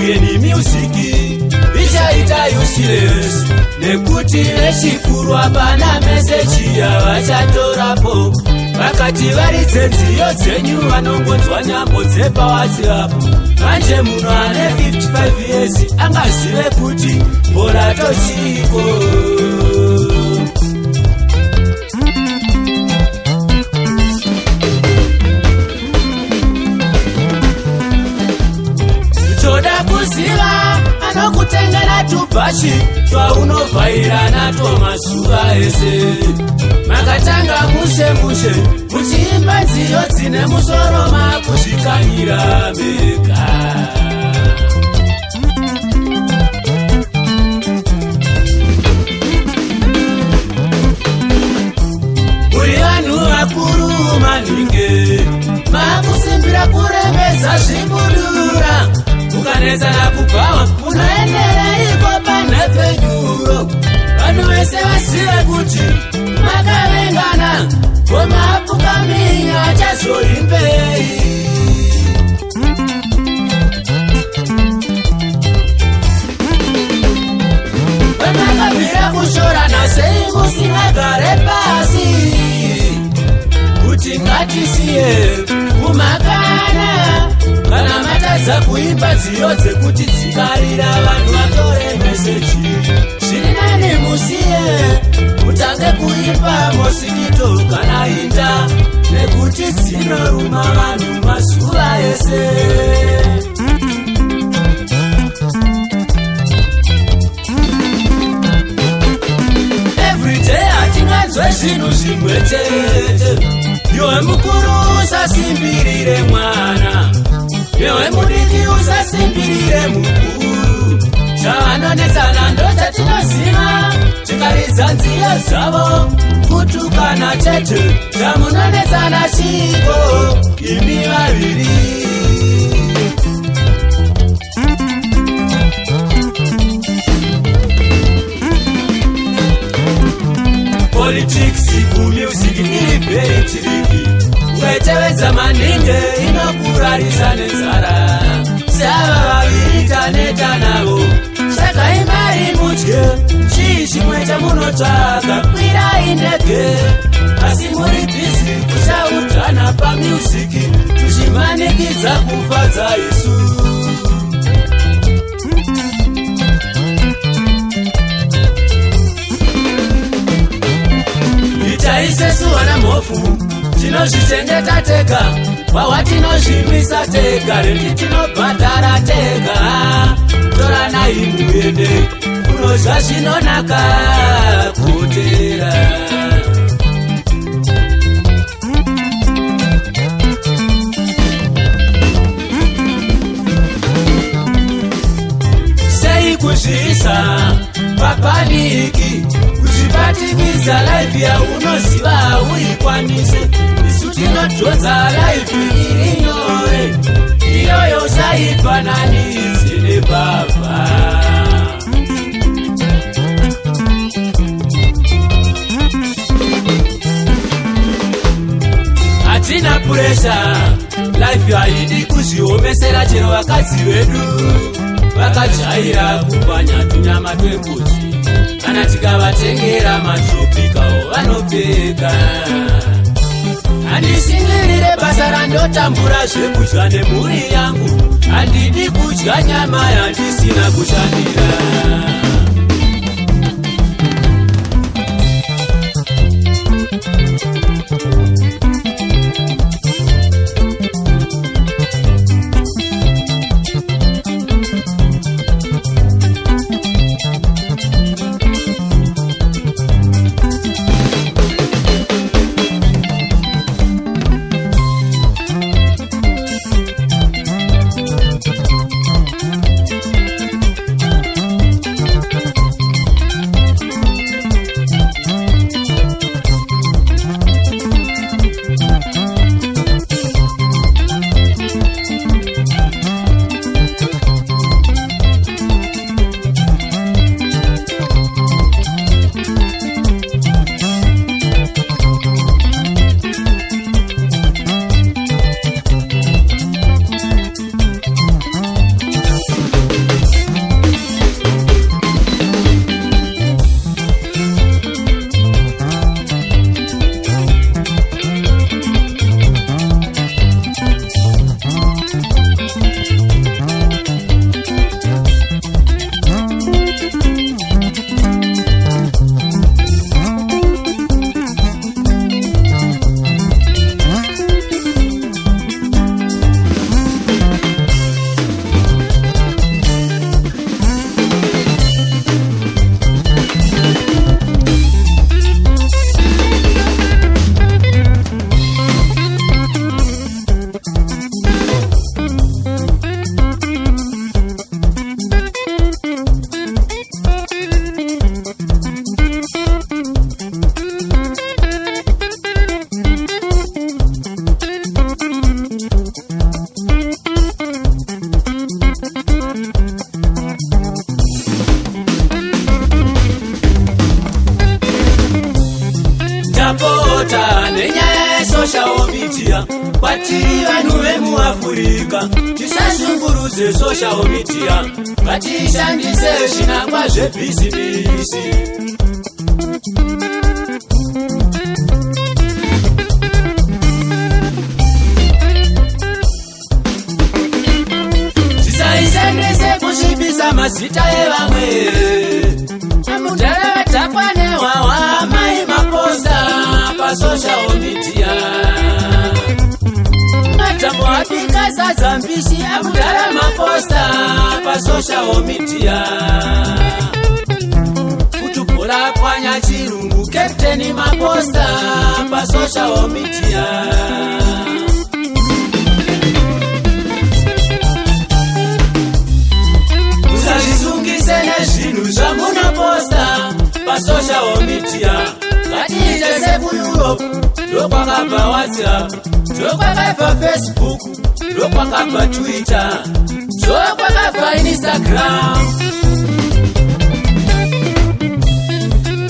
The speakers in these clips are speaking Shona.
uye nemusiki ichaita useless nekuti vechikuru hapana meseji yavachatorapo. Vakati varidze nziyo dzenyu vanongonzwa nyambo dzepawhatsapp. Manje munhu ane 55 years angazive kuti bhora tochiko. Toda kuziva anokutengera tubhachi twaunovhaira nato mazuva ese. Makatanga mushe muchiimba nziyo dzine musoro makuzvikanyira mega. Muri vanhu vakuru maningi makusimbira kurembedza zvibudura. Mukanetsana kubvawa munoendera iko panhepfenyuro. Vanhu vese vazive kuti makavengana komapukaminya achazoimbei. Pamakabvira kushorana sei musingagare pasi kuti ngatisiye kumakana. Kana matadza kuimba nziyo dzekuti dzikarira vanhu vatore meseji. Zviri nani musiye mutange kuimba mosikito kana inda nekuti dzinoruma vanhu mazuva ese. Everyday hatinganzwe zvinhu zvimwe chete. Iwe mukuru usasimbirire mwana, iwe mudiki usasimbirire mukuru. Chavanonetsana ndo chatinoziva tikaridza nziyo dzavo kutukana chete. Chamunonetsana chiko imi vaviri. Politics kumusic iri very tricky. Ukaitevedza maningi inokurarisa nenzara. Sava vaviri taneta navo. Saka imari mudye chii chimwe chamunotsvaka kwirai ndege. Asi muri bhizi kusaudzana pamusiki muchimanikidza kufadza isu. Isesu vana mhofu tinozvichengeta tega. Wawa tinozvimisa tega. Rendi tinobhadhara tega. Toranai muende kunozva zvinonaka kutera. Sei kuzviisa papaniki kuzvibatikidza life yaunoziva uikwanise. Isu tinodhodza life iri nyore iyoyo saifananidze nebaba. Hatina puresha, life haidi kuzviomesera chero vakadzi vedu vakajaira kupanya tunyama twembudzi. Kana tikavatengera matropikawo vanopfeka. Handisingirire basa randotambura zvekudya nemhuri yangu. Handidi kudya nyama yandisina kushandira. media. Kwatiri vanhu vemuAfrica tisashungurudze social media, ngatishandise zvinangwa zvebhizinisi. Tisaishandise kusvibisa mazita evamwe. Mudhara vatakwa nehwawa mai maposta pasocial media. Matambo apika sazambishi amudhara maposta pasocial media. Kutubhora kwanya chirungu captain maposta pasocial media. Musazvisungise nezvinhu zvamunoposta pasocial media. Ngatiite sekuEurope, ndokwakabva WhatsApp, ndokwakabva Facebook, ndokwakabva Twitter, ndokwakabva Instagram.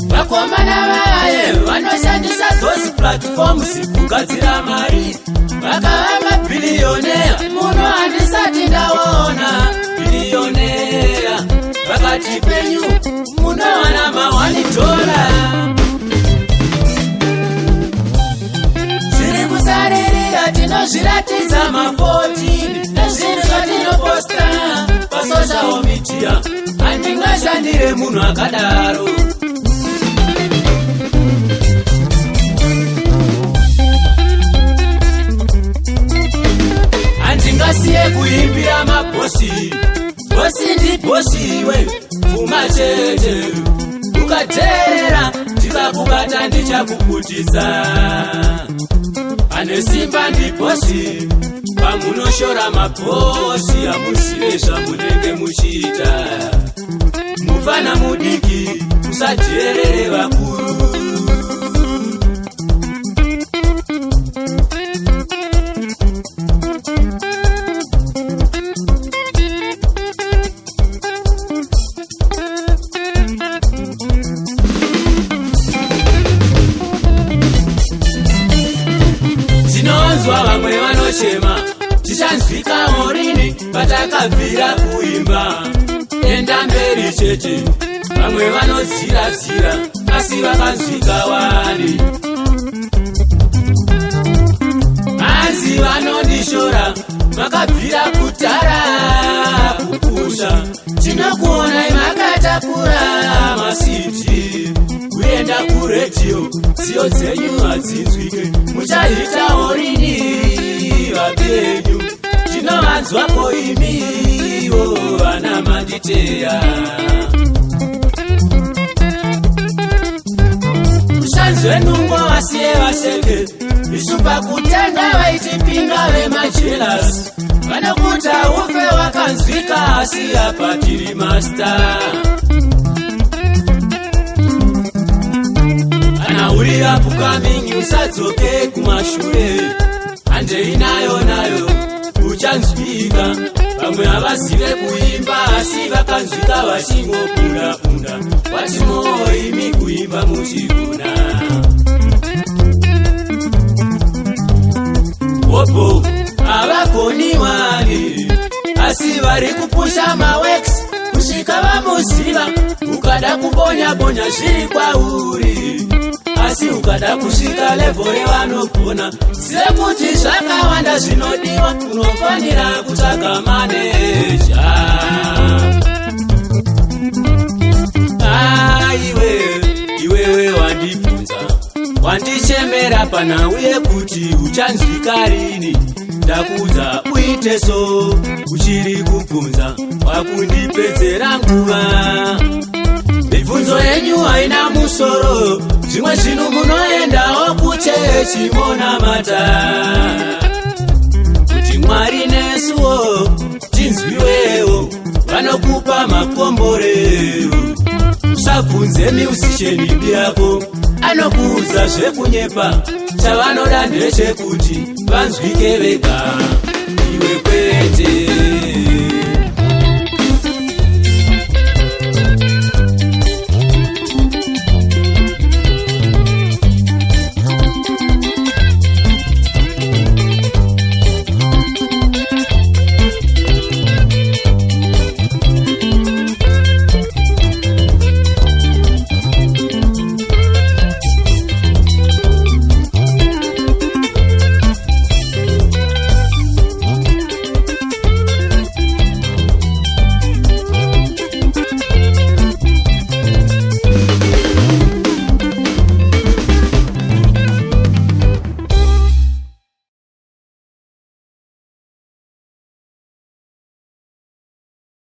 Vakomana vaye vanoshandisa those platforms kugadzira mari, vakava mabhiliyoneya. Munhu handisati ndaona bhiliyoneya pakati penyu munowana $1. Zviri kusaririra tinozviratidza ma14 nezvinhu zvatinoposta pasocial media. Handingashandire munhu akadaro. Handingasiye kuimbira mabhosi. Bosi ndibhosi iwe, pfuma chete. Ukateerera ndikakubata ndichakuputisa. Ane simba ndibhosi, pamunoshora mabhosi hamuzive zvamunenge muchiita. Mufana mudiki, musateerere vakuru. Tinonzwa vamwe vanochema, tichanzwikawo rini patakabvira kuimba. Enda mberi chete, vamwe vanodzira-dzira asi vakanzwika wani. Hanzi vanondishora, makabvira kudhara kupusha. Tinokuonai makatakura masiti kuenda kuredhiyo, ziyo dzenyu hadzinzwike. Muchaitawo rini vapenyu? Tinovanzwako imiwo vana Maditeya. Kushanzwe nungo vasiye vaseke, isu pakutanga vaitipinga vemajealous. Vanokuta ufe wakanzwika asi apa tiri master. Kana uri upcoming usadzoke kumashure. Handei nayo nayo uchanzwika. Vamwe havazive kuimba asi vakanzwika vachingopunda-punda. Watimoimi kuimba muchiguna. Opo havagoni wani asi vari kupusha mawex kusvika vamuziva. Ukada kubonya-bonya zviri kwauri, asi ukada kusvika level revanogona. Sekuti zvakawanda zvinodiwa, unofanira kutsvaga maneja. Iwewe wandibvunza, wandichemera panhauye kuti uchanzwika rini. Ndakuudza uite so, uchiri kubvunza wakundipedzera nguva. Mibvunzo yenyu haina musoro, zvimwe zvinhu munoendawo kuchechi monamata. Kuti Mwari nesuwo tinzwiwewo, vanokupa makomborero. Usabvunze musician yako, anokuudza zvekunyepa. Chavanoda ndechekuti vanzwike vega, iwe kwete.